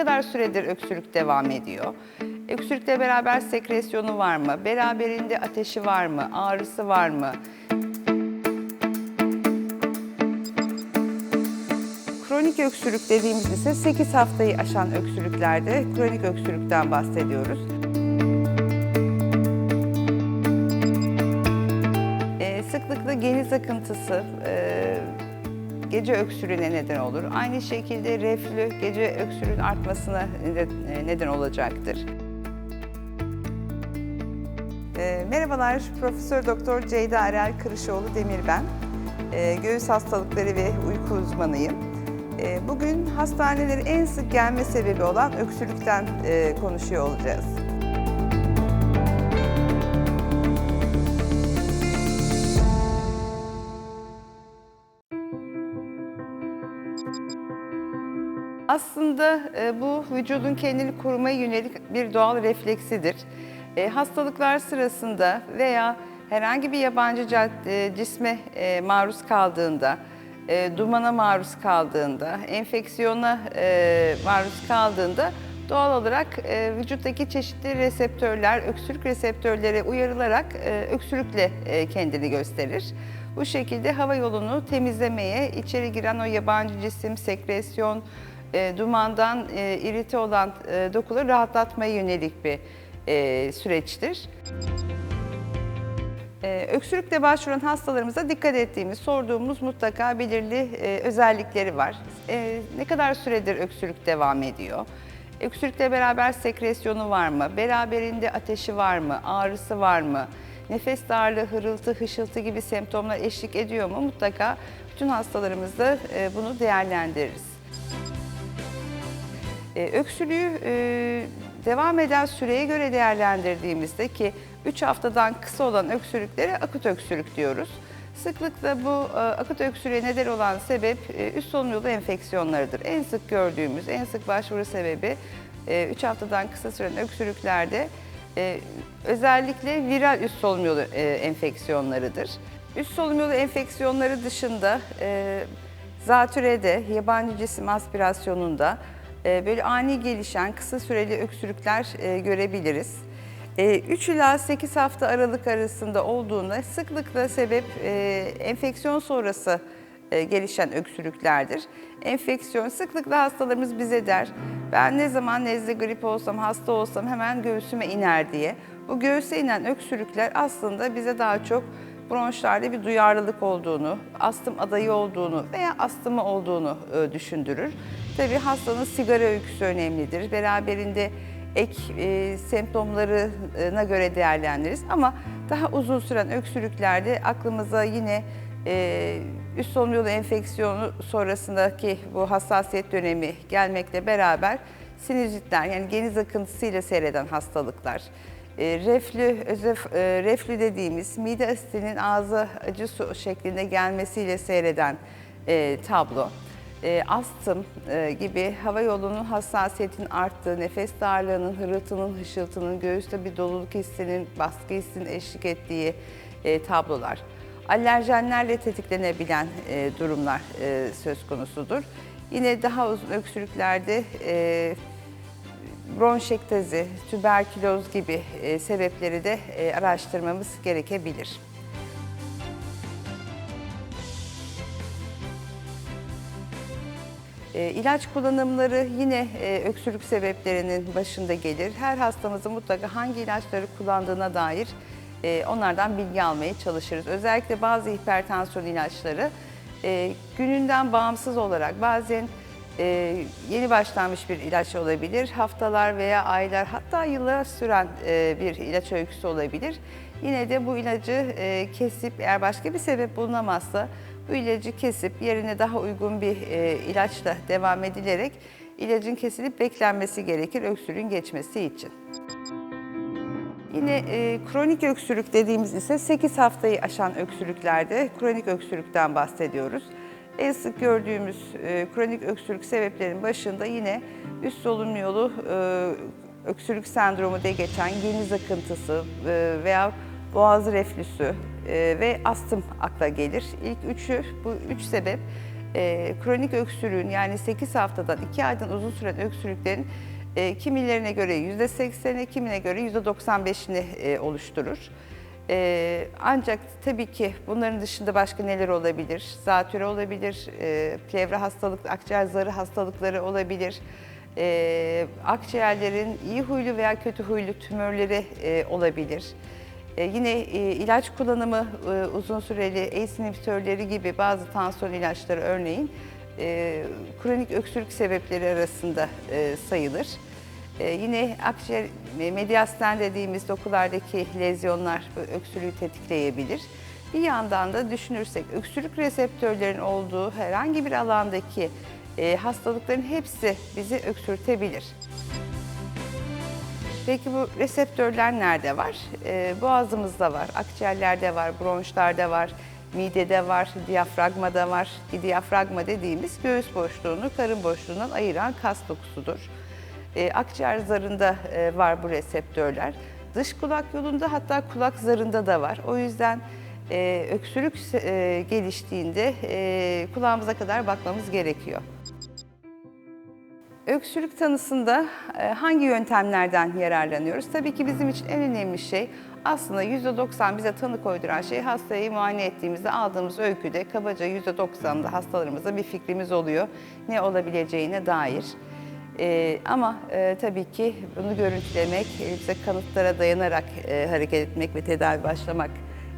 Ne kadar süredir öksürük devam ediyor? Öksürükle beraber sekresyonu var mı? Beraberinde ateşi var mı? Ağrısı var mı? Kronik öksürük dediğimiz ise 8 haftayı aşan öksürüklerde kronik öksürükten bahsediyoruz. Sıklıkla geniz akıntısı gece öksürüğüne neden olur. Aynı şekilde reflü gece öksürüğün artmasına neden olacaktır. Merhabalar, Profesör Doktor Ceyda Erel Kırışoğlu Demir ben. Göğüs hastalıkları ve uyku uzmanıyım. Bugün hastanelere en sık gelme sebebi olan öksürükten konuşuyor olacağız. Aslında bu vücudun kendini korumaya yönelik bir doğal refleksidir. Hastalıklar sırasında veya herhangi bir yabancı cisme maruz kaldığında, dumana maruz kaldığında, enfeksiyona maruz kaldığında doğal olarak vücuttaki çeşitli reseptörler, öksürük reseptörlere uyarılarak öksürükle kendini gösterir. Bu şekilde hava yolunu temizlemeye, içeri giren o yabancı cisim, sekresyon, dumandan irite olan dokuları rahatlatmaya yönelik bir süreçtir. Öksürükle başvuran hastalarımıza dikkat ettiğimiz, sorduğumuz mutlaka belirli özellikleri var. Ne kadar süredir öksürük devam ediyor? Öksürükle beraber sekresyonu var mı? Beraberinde ateşi var mı? Ağrısı var mı? Nefes darlığı, hırıltı, hışıltı gibi semptomlar eşlik ediyor mu? Mutlaka bütün hastalarımızda bunu değerlendiririz. Öksürüğü devam eden süreye göre değerlendirdiğimizde ki 3 haftadan kısa olan öksürüklere akut öksürük diyoruz. Sıklıkla bu akut öksürüğe neden olan sebep üst solunum yolu enfeksiyonlarıdır. En sık gördüğümüz, en sık başvuru sebebi 3 haftadan kısa süren öksürüklerde özellikle viral üst solunum yolu enfeksiyonlarıdır. Üst solunum yolu enfeksiyonları dışında zatürrede, yabancı cisim aspirasyonunda böyle ani gelişen kısa süreli öksürükler görebiliriz. 3 ila 8 hafta aralık arasında olduğunda sıklıkla sebep enfeksiyon sonrası gelişen öksürüklerdir. Enfeksiyon sıklıkla hastalarımız bize der, ben ne zaman nezle grip olsam, hasta olsam hemen göğsüme iner diye. Bu göğüse inen öksürükler aslında bize daha çok bronşlarda bir duyarlılık olduğunu, astım adayı olduğunu veya astımı olduğunu düşündürür. Tabii hastanın sigara öyküsü önemlidir. Beraberinde ek semptomlarına göre değerlendiririz. Ama daha uzun süren öksürüklerde aklımıza yine üst solunum yolu enfeksiyonu sonrasındaki bu hassasiyet dönemi gelmekle beraber sinüzitler yani geniz akıntısıyla seyreden hastalıklar, reflü dediğimiz mide asitinin ağza acı su şeklinde gelmesiyle seyreden tablo, astım gibi hava yolunun hassasiyetinin arttığı, nefes darlığının, hırıltının, hışıltının, göğüste bir doluluk hissinin, baskı hissinin eşlik ettiği tablolar. Alerjenlerle tetiklenebilen durumlar söz konusudur. Yine daha uzun öksürüklerde bronşektazi, tüberküloz gibi sebepleri de araştırmamız gerekebilir. İlaç kullanımları yine öksürük sebeplerinin başında gelir. Her hastamızın mutlaka hangi ilaçları kullandığına dair onlardan bilgi almaya çalışırız. Özellikle bazı hipertansiyon ilaçları gününden bağımsız olarak bazen yeni başlanmış bir ilaç olabilir. Haftalar veya aylar hatta yıllar süren bir ilaç öyküsü olabilir. Yine de bu ilacı kesip eğer başka bir sebep bulunamazsa bu ilacı kesip yerine daha uygun bir ilaçla devam edilerek ilacın kesilip beklenmesi gerekir öksürüğün geçmesi için. Yine kronik öksürük dediğimiz ise 8 haftayı aşan öksürüklerde kronik öksürükten bahsediyoruz. En sık gördüğümüz kronik öksürük sebeplerinin başında yine üst solunum yolu öksürük sendromu diye geçen geniz akıntısı veya boğaz reflüsü ve astım akla gelir. İlk üçü, bu üç sebep Kronik öksürüğün yani 8 haftadan 2 aydan uzun süren öksürüklerin kimilerine göre %80'i, kimine göre %95'ini oluşturur. Ancak tabii ki bunların dışında başka neler olabilir? Zatürre olabilir, plevra hastalık, akciğer zarı hastalıkları olabilir. Akciğerlerin iyi huylu veya kötü huylu tümörleri olabilir. Yine ilaç kullanımı uzun süreli ACE inhibitörleri gibi bazı tansiyon ilaçları örneğin kronik öksürük sebepleri arasında sayılır. Yine akciğer medyasten dediğimiz dokulardaki lezyonlar öksürüğü tetikleyebilir. Bir yandan da düşünürsek öksürük reseptörlerinin olduğu herhangi bir alandaki hastalıkların hepsi bizi öksürtebilir. Peki bu reseptörler nerede var? Boğazımızda var, akciğerlerde var, bronşlarda var, midede var, diyafragmada var. Diyafragma dediğimiz göğüs boşluğunu karın boşluğundan ayıran kas dokusudur. Akciğer zarında var bu reseptörler. Dış kulak yolunda hatta kulak zarında da var. O yüzden öksürük geliştiğinde kulağımıza kadar bakmamız gerekiyor. Öksürük tanısında hangi yöntemlerden yararlanıyoruz? Tabii ki bizim için en önemli şey aslında %90 bize tanı koyduran şey hastayı muayene ettiğimizde aldığımız öyküde kabaca %90'da hastalarımızda bir fikrimiz oluyor ne olabileceğine dair. Ama tabii ki bunu görüntülemek, bize kanıtlara dayanarak hareket etmek ve tedavi başlamak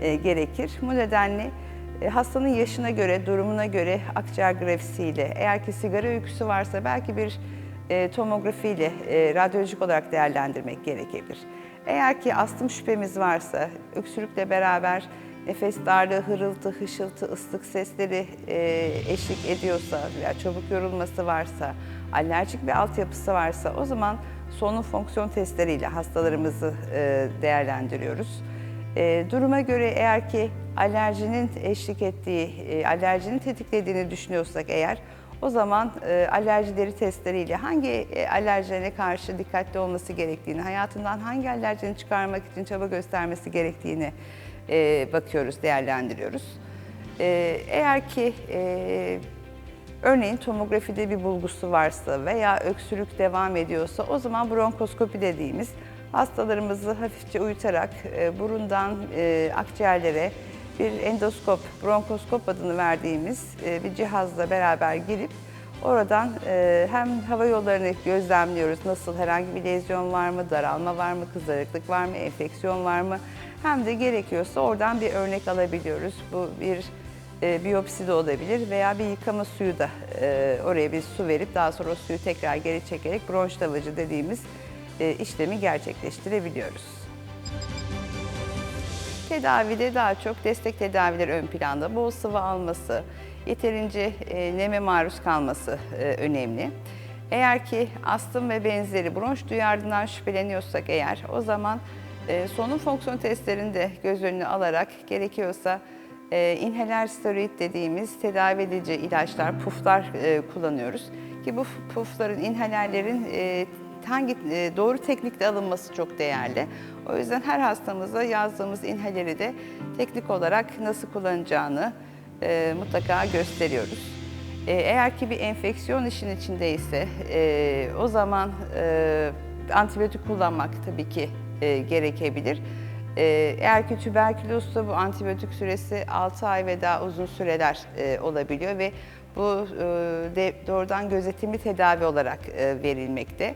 gerekir. Bu nedenle hastanın yaşına göre, durumuna göre akciğer grafisiyle, eğer ki sigara öyküsü varsa belki bir tomografiyle radyolojik olarak değerlendirmek gerekebilir. Eğer ki astım şüphemiz varsa, öksürükle beraber nefes darlığı, hırıltı, hışıltı, ıslık sesleri eşlik ediyorsa veya çabuk yorulması varsa, alerjik bir altyapısı varsa o zaman solunum fonksiyon testleriyle hastalarımızı değerlendiriyoruz. Duruma göre eğer ki alerjinin eşlik ettiği, alerjinin tetiklediğini düşünüyorsak eğer o zaman alerji deri testleriyle hangi alerjene karşı dikkatli olması gerektiğini, hayatından hangi alerjeni çıkarmak için çaba göstermesi gerektiğini bakıyoruz, değerlendiriyoruz. Eğer ki örneğin tomografide bir bulgusu varsa veya öksürük devam ediyorsa o zaman bronkoskopi dediğimiz hastalarımızı hafifçe uyutarak burundan akciğerlere bir endoskop, bronkoskop adını verdiğimiz bir cihazla beraber girip oradan hem hava yollarını gözlemliyoruz, nasıl herhangi bir lezyon var mı, daralma var mı, kızarıklık var mı, enfeksiyon var mı, hem de gerekiyorsa oradan bir örnek alabiliyoruz. Bu bir biyopsi de olabilir veya bir yıkama suyu da oraya bir su verip daha sonra o suyu tekrar geri çekerek bronş lavacı dediğimiz işlemi gerçekleştirebiliyoruz. Tedavide daha çok destek tedaviler ön planda. Bol sıvı alması, yeterince neme maruz kalması önemli. Eğer ki astım ve benzeri bronş duyardığından şüpheleniyorsak eğer o zaman solunum fonksiyon testlerini de göz önüne alarak gerekiyorsa inhaler steroid dediğimiz tedavi edici ilaçlar, puflar kullanıyoruz. Ki bu pufların, inhalerlerin hangi doğru teknikle alınması çok değerli. O yüzden her hastamıza yazdığımız inhaleri de teknik olarak nasıl kullanacağını mutlaka gösteriyoruz. Eğer ki bir enfeksiyon işin içindeyse o zaman antibiyotik kullanmak tabii ki gerekebilir. Eğer ki tüberkülozsa bu antibiyotik süresi 6 ay ve daha uzun süreler olabiliyor ve bu doğrudan gözetimli tedavi olarak verilmekte.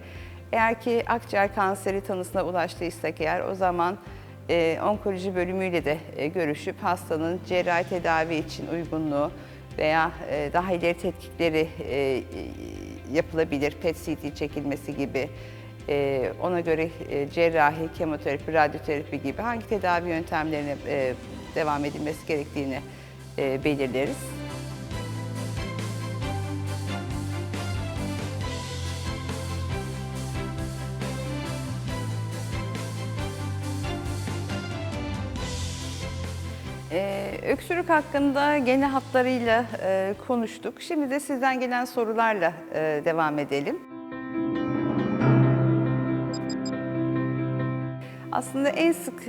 Eğer ki akciğer kanseri tanısına ulaştıysak eğer o zaman onkoloji bölümüyle de görüşüp hastanın cerrahi tedavi için uygunluğu veya daha ileri tetkikleri yapılabilir, PET-CT çekilmesi gibi. Ona göre cerrahi, kemoterapi, radyoterapi gibi hangi tedavi yöntemlerine devam edilmesi gerektiğini belirleriz. Öksürük hakkında genel hatlarıyla konuştuk. Şimdi de sizden gelen sorularla devam edelim. Aslında en sık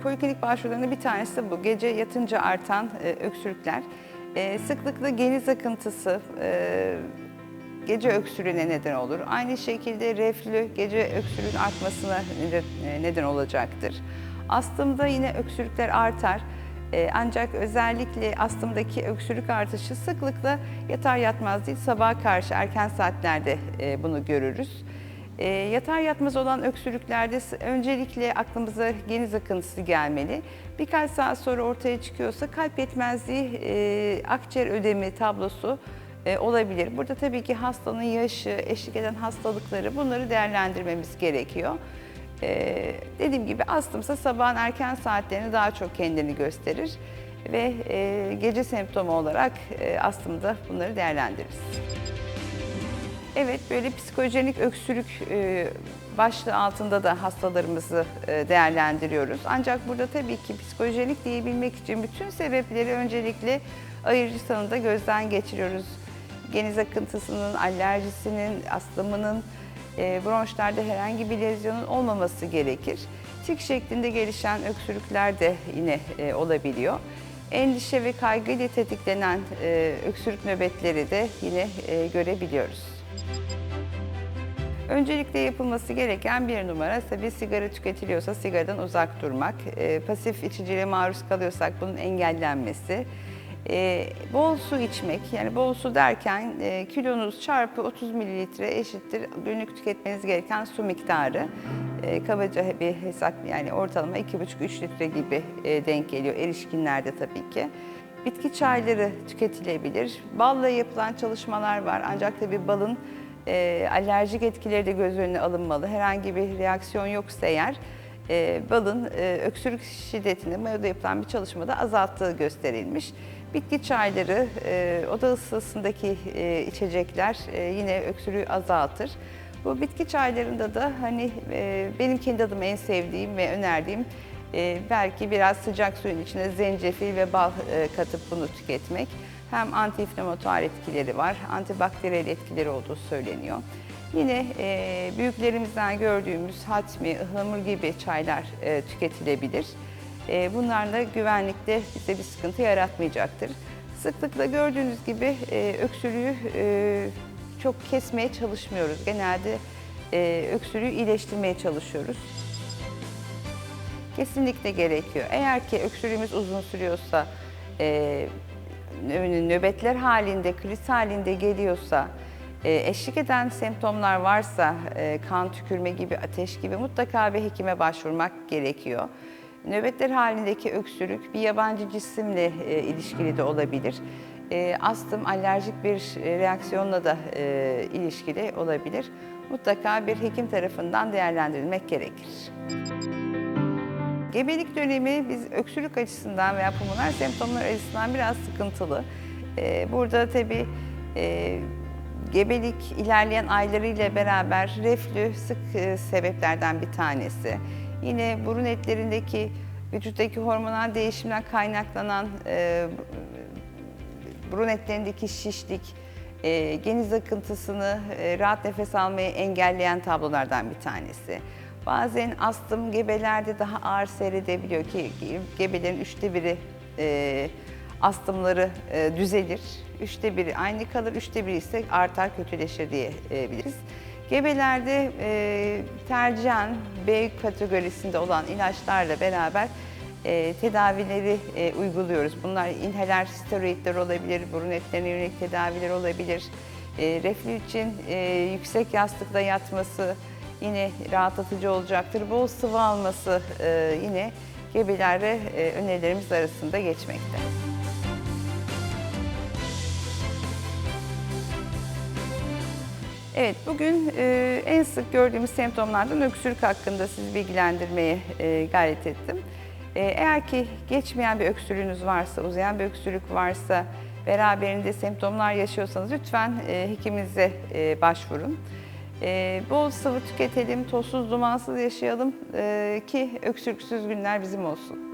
poliklinik başvurularında bir tanesi de bu. Gece yatınca artan öksürükler. Sıklıkla geniz akıntısı, gece öksürüğüne neden olur. Aynı şekilde reflü gece öksürüğün artmasına neden olacaktır. Astımda yine öksürükler artar. Ancak özellikle astımdaki öksürük artışı sıklıkla yatar yatmaz değil, sabaha karşı erken saatlerde bunu görürüz. Yatar yatmaz olan öksürüklerde öncelikle aklımıza geniz akıntısı gelmeli. Birkaç saat sonra ortaya çıkıyorsa kalp yetmezliği, akciğer ödemi tablosu olabilir. Burada tabii ki hastanın yaşı, eşlik eden hastalıkları, bunları değerlendirmemiz gerekiyor. Dediğim gibi astımsa sabahın erken saatlerinde daha çok kendini gösterir ve gece semptomu olarak astımda bunları değerlendiririz. Evet, böyle psikojenik öksürük başlığı altında da hastalarımızı değerlendiriyoruz. Ancak burada tabii ki psikojenik diyebilmek için bütün sebepleri öncelikle ayırıcı tanıda gözden geçiriyoruz. Geniz akıntısının, alerjisinin, astımının, bronşlarda herhangi bir lezyonun olmaması gerekir. Tik şeklinde gelişen öksürükler de yine olabiliyor. Endişe ve kaygıyla tetiklenen öksürük nöbetleri de yine görebiliyoruz. Öncelikle yapılması gereken bir numara, tabii sigara tüketiliyorsa sigaradan uzak durmak, pasif içiciliğe maruz kalıyorsak bunun engellenmesi, bol su içmek, yani bol su derken kilonuz çarpı 30 mililitre eşittir günlük tüketmeniz gereken su miktarı. Kabaca bir hesap, yani ortalama 2,5-3 litre gibi denk geliyor erişkinlerde tabii ki. Bitki çayları tüketilebilir. Balla yapılan çalışmalar var ancak tabii balın alerjik etkileri de göz önüne alınmalı. Herhangi bir reaksiyon yoksa eğer balın öksürük şiddetini mayoda yapılan bir çalışmada azalttığı gösterilmiş. Bitki çayları, oda ısısındaki içecekler yine öksürüğü azaltır. Bu bitki çaylarında da hani benim kendi adıma en sevdiğim ve önerdiğim belki biraz sıcak suyun içine zencefil ve bal katıp bunu tüketmek. Hem anti-inflamatuar etkileri var, antibakteriyel etkileri olduğu söyleniyor. Yine büyüklerimizden gördüğümüz hatmi, ıhlamur gibi çaylar tüketilebilir. Bunlarla güvenlikte bize bir sıkıntı yaratmayacaktır. Sıklıkla gördüğünüz gibi öksürüğü çok kesmeye çalışmıyoruz. Genelde öksürüğü iyileştirmeye çalışıyoruz. Kesinlikle gerekiyor. Eğer ki öksürüğümüz uzun sürüyorsa, nöbetler halinde, kriz halinde geliyorsa, eşlik eden semptomlar varsa, kan tükürme gibi, ateş gibi mutlaka bir hekime başvurmak gerekiyor. Nöbetler halindeki öksürük bir yabancı cisimle ilişkili de olabilir. Astım, alerjik bir reaksiyonla da ilişkili olabilir. Mutlaka bir hekim tarafından değerlendirilmek gerekir. Gebelik dönemi biz öksürük açısından veya pulmoner semptomlar açısından biraz sıkıntılı. Burada tabii gebelik ilerleyen aylarıyla beraber reflü sık sebeplerden bir tanesi. Yine burun etlerindeki vücuttaki hormonal değişimden kaynaklanan burun etlerindeki şişlik, geniz akıntısını, rahat nefes almayı engelleyen tablolardan bir tanesi. Bazen astım gebelerde daha ağır seyredebiliyor ki gebelerin 1/3'ü astımları düzelir. 1/3 aynı kalır, 1/3 ise artar, kötüleşir diyebiliriz. Gebelerde tercihen B kategorisinde olan ilaçlarla beraber tedavileri uyguluyoruz. Bunlar inhaler steroidler olabilir, burun etlerine yönelik tedaviler olabilir. Reflü için yüksek yastıkta yatması yine rahatlatıcı olacaktır. Bol sıvı alması yine gebelerde önerilerimiz arasında geçmekte. Evet, bugün en sık gördüğümüz semptomlardan öksürük hakkında sizi bilgilendirmeye gayret ettim. Eğer ki geçmeyen bir öksürüğünüz varsa, uzayan bir öksürük varsa, beraberinde semptomlar yaşıyorsanız lütfen hekiminize başvurun. Bol sıvı tüketelim, tozsuz dumansız yaşayalım ki öksürüksüz günler bizim olsun.